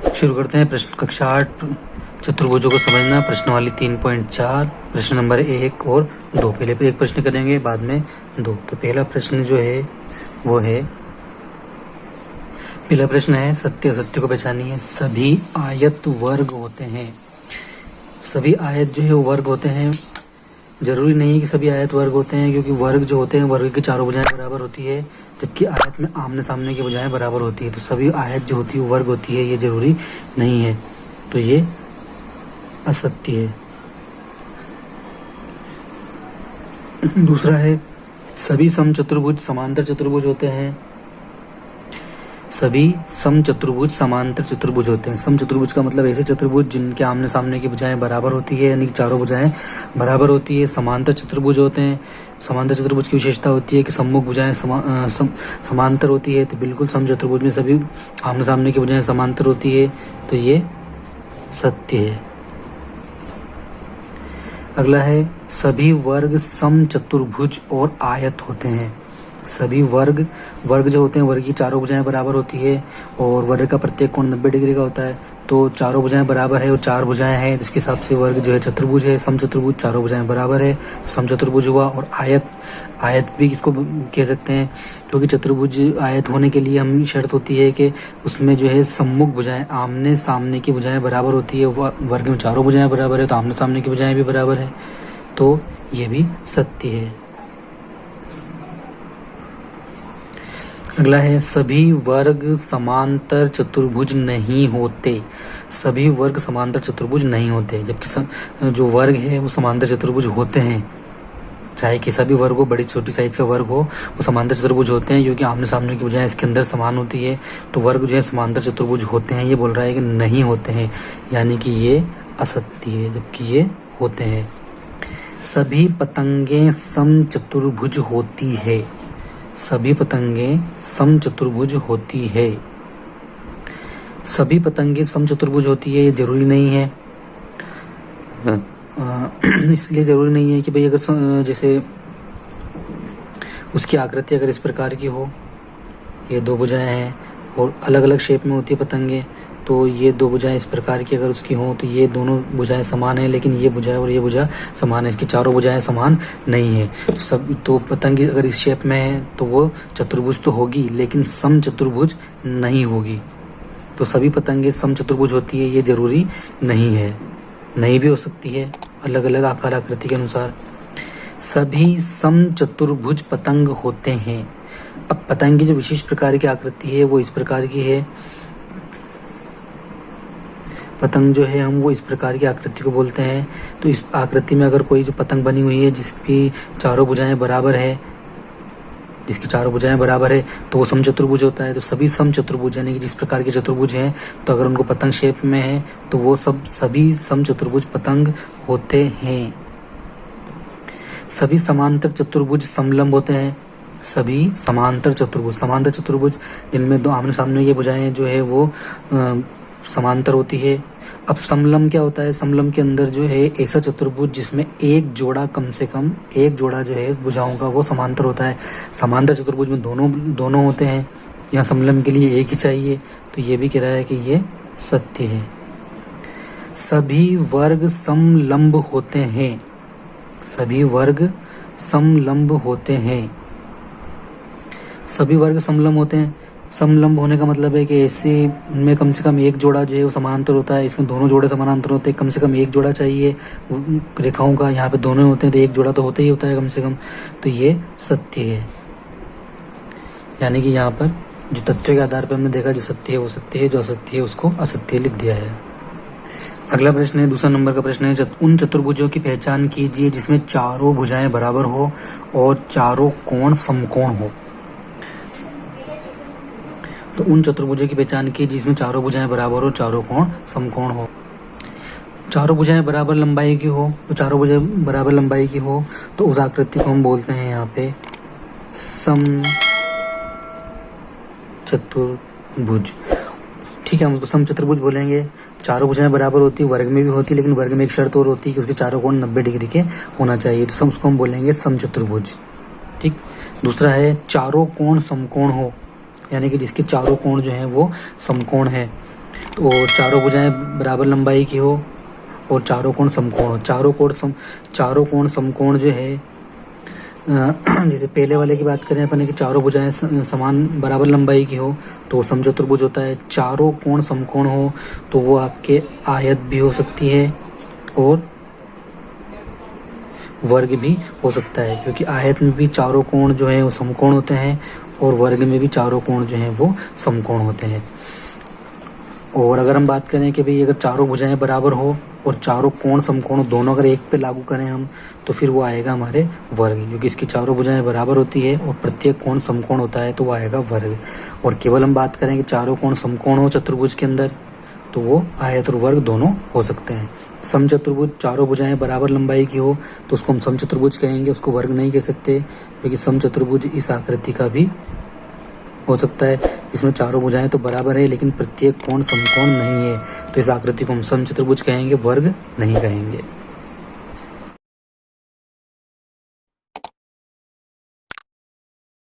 शुरू करते हैं। प्रश्न कक्षा 8 चतुर्भुजों को समझना, प्रश्नावली 3.4, प्रश्न नंबर 1 और 2। पहले पे एक प्रश्न करेंगे, बाद में 2। तो पहला प्रश्न जो है वो है, पहला प्रश्न है सत्य असत्य को पहचानिए। सभी आयत वर्ग होते हैं। सभी आयत जो है वो वर्ग होते हैं। जरूरी नहीं है कि सभी आयत वर्ग होते हैं, क्योंकि वर्ग जो होते हैं वर्ग की चारों भुजाएं बराबर होती है, जबकि आयत में आमने सामने की भुजाएं बराबर होती है। तो सभी आयत जो होती है वो वर्ग होती है, ये जरूरी नहीं है। तो ये असत्य है। दूसरा है, सभी समचतुर्भुज समांतर चतुर्भुज होते हैं। सभी समचतुर्भुज समांतर चतुर्भुज होते हैं। समचतुर्भुज का मतलब ऐसे चतुर्भुज जिनके आमने सामने की भुजाएं बराबर होती है, यानी कि चारों भुजाएं बराबर होती है। समांतर चतुर्भुज होते हैं। समांतर चतुर्भुज की विशेषता होती है कि सम्मुख भुजाएं समांतर होती है। तो बिल्कुल समचतुर्भुज में सभी आमने सामने की भुजाएं समांतर होती है, तो ये सत्य है। अगला है, सभी वर्ग समचतुर्भुज और आयत होते हैं। सभी वर्ग जो होते हैं, वर्ग की चारों भुजाएं बराबर होती है, और वर्ग का प्रत्येक कोण 90 डिग्री का होता है। तो चारों भुजाएं बराबर है और चार भुजाएं हैं, जिसके हिसाब से वर्ग जो है चतुर्भुज है। समचतुर्भुज चारों भुजाएं बराबर है, समचतुर्भुज हुआ। और आयत भी इसको कह सकते हैं, क्योंकि चतुर्भुज आयत होने के लिए हम शर्त होती है कि उसमें जो है सम्मुख भुजाएं आमने सामने की भुजाएं बराबर होती है। वर्ग में चारों भुजाएं बराबर है, तो आमने सामने की भुजाएं भी बराबर है, तो ये भी सत्य है। अगला है, सभी वर्ग समांतर चतुर्भुज नहीं होते। सभी वर्ग समांतर चतुर्भुज नहीं होते, जबकि जो वर्ग है वो समांतर चतुर्भुज होते हैं। चाहे किसी भी वर्ग हो, बड़ी छोटी साइज का वर्ग हो, वो समांतर चतुर्भुज होते हैं, क्योंकि आमने सामने की भुजाएं इसके अंदर समान होती है। तो वर्ग जो है समांतर चतुर्भुज होते हैं। ये बोल रहा है कि नहीं होते हैं, यानी कि ये असत्य है, जबकि ये होते हैं। सभी पतंगें समचतुर्भुज होती है। सभी पतंगें समचतुर्भुज होती है। सभी पतंगें समचतुर्भुज होती है, ये जरूरी नहीं है। इसलिए जरूरी नहीं है कि भाई अगर जैसे उसकी आकृति अगर इस प्रकार की हो, ये दो भुजाएं हैं और अलग अलग शेप में होती है पतंगे, तो ये दो भुजाएं इस प्रकार की अगर उसकी हों, तो ये दोनों भुजाएं समान है, लेकिन ये भुजा और ये भुजा समान है, इसकी चारों भुजाएं समान नहीं है। तो पतंग अगर इस शेप में है तो वो चतुर्भुज तो होगी, लेकिन समचतुर्भुज नहीं होगी। तो सभी पतंगे समचतुर्भुज होती है, ये जरूरी नहीं है, नहीं भी हो सकती है अलग अलग आकार आकृति के अनुसार। सभी समचतुर्भुज पतंग होते हैं। अब पतंग की जो विशेष प्रकार की आकृति है वो इस प्रकार की है। पतंग जो है हम वो इस प्रकार की आकृति को बोलते हैं। तो इस आकृति में अगर कोई जो पतंग बनी हुई है जिसकी चारों भुजाएं बराबर है, तो वो समचतुर्भुज होता है। तो सभी समचतुर्भुज यानी कि जिस प्रकार के चतुर्भुज हैं, तो अगर उनको पतंग शेप में है तो वो सभी समचतुर्भुज पतंग होते हैं। सभी समांतर चतुर्भुज समलंब होते हैं। सभी समांतर चतुर्भुज जिनमें दो आमने सामने ये भुजाएं जो है वो समांतर होती है। अब समलंब क्या होता है? समलंब के अंदर जो है ऐसा चतुर्भुज जिसमें एक जोड़ा कम से कम एक जोड़ा जो है भुजाओं का वो समांतर होता है। समांतर चतुर्भुज में दोनों होते हैं, यहाँ समलंब के लिए एक ही चाहिए। तो ये भी कह रहा है कि ये सत्य है। सभी वर्ग समलंब होते हैं। सभी वर्ग समलंब होते हैं। सभी वर्ग समलंब होते हैं। समलंब होने का मतलब है कि ऐसे उनमें कम से कम एक जोड़ा जो है वो समानांतर होता है। इसमें दोनों जोड़े समानांतर होते हैं, कम से कम एक जोड़ा चाहिए रेखाओं का। यहाँ पे दोनों होते हैं तो एक जोड़ा तो होता ही होता है कम से कम। तो ये सत्य है, यानी कि यहाँ पर जो तथ्यों के आधार पर हमने देखा जो सत्य है वो सत्य है, जो असत्य है उसको असत्य लिख दिया है। अगला प्रश्न है, दूसरा नंबर का प्रश्न है, उन चतुर्भुजों की पहचान कीजिए जिसमें चारों भुजाएं बराबर हो और चारों कोण समकोण हो। तो उन चतुर्भुजों की पहचान की जिसमें चारों भुजाएं बराबर हो, चारों कोण समकोण हो। चारों भुजाएं बराबर लंबाई की हो, तो चारों भुजाएं बराबर लंबाई की हो तो उस आकृति को हम बोलते हैं यहाँ पे समचतुर्भुज। ठीक है, हम उसको समचतुर्भुज बोलेंगे। चारों भुजाएं बराबर होती है, वर्ग में भी होती है, लेकिन वर्ग में एक शर्त और होती है कि उसके चारों कोण 90 डिग्री के होना चाहिए, तो उसको हम बोलेंगे समचतुर्भुज। ठीक। दूसरा है, चारों कोण समकोण हो, यानी कि जिसके चारों कोण जो है वो समकोण है। तो चारों भुजाएं बराबर लंबाई की हो और चारों कोण समकोण हो। चारों कोण समकोण जो है जैसे पहले वाले की बात करें अपन कि चारों भुजाएं समान बराबर लंबाई की हो तो समचतुर्भुज होता है। चारों कोण समकोण हो तो वो आपके आयत भी हो सकती है और वर्ग भी हो सकता है, क्योंकि आयत में भी चारों कोण जो है वो समकोण होते हैं और वर्ग में भी चारों कोण जो है वो समकोण होते हैं। और अगर हम बात करें कि भाई अगर चारों भुजाएं बराबर हो और चारों कोण समकोण दोनों अगर एक पे लागू करें हम तो फिर वो आएगा हमारे वर्ग, क्योंकि इसकी चारों भुजाएं बराबर होती है और प्रत्येक कोण समकोण होता है तो वो आएगा वर्ग। और केवल हम बात करें कि चारों कोण समकोण हो चतुर्भुज के अंदर तो वो आयत और वर्ग दोनों हो सकते हैं। समचतुर्भुज चारों भुजाएं बराबर लंबाई की हो तो उसको हम समचतुर्भुज कहेंगे, उसको वर्ग नहीं कह सकते, क्योंकि समचतुर्भुज इस आकृति का भी हो सकता है इसमें चारों भुजाएं तो बराबर है लेकिन प्रत्येक कोण समकोण नहीं है, तो इस आकृति को हम समचतुर्भुज कहेंगे, वर्ग नहीं कहेंगे।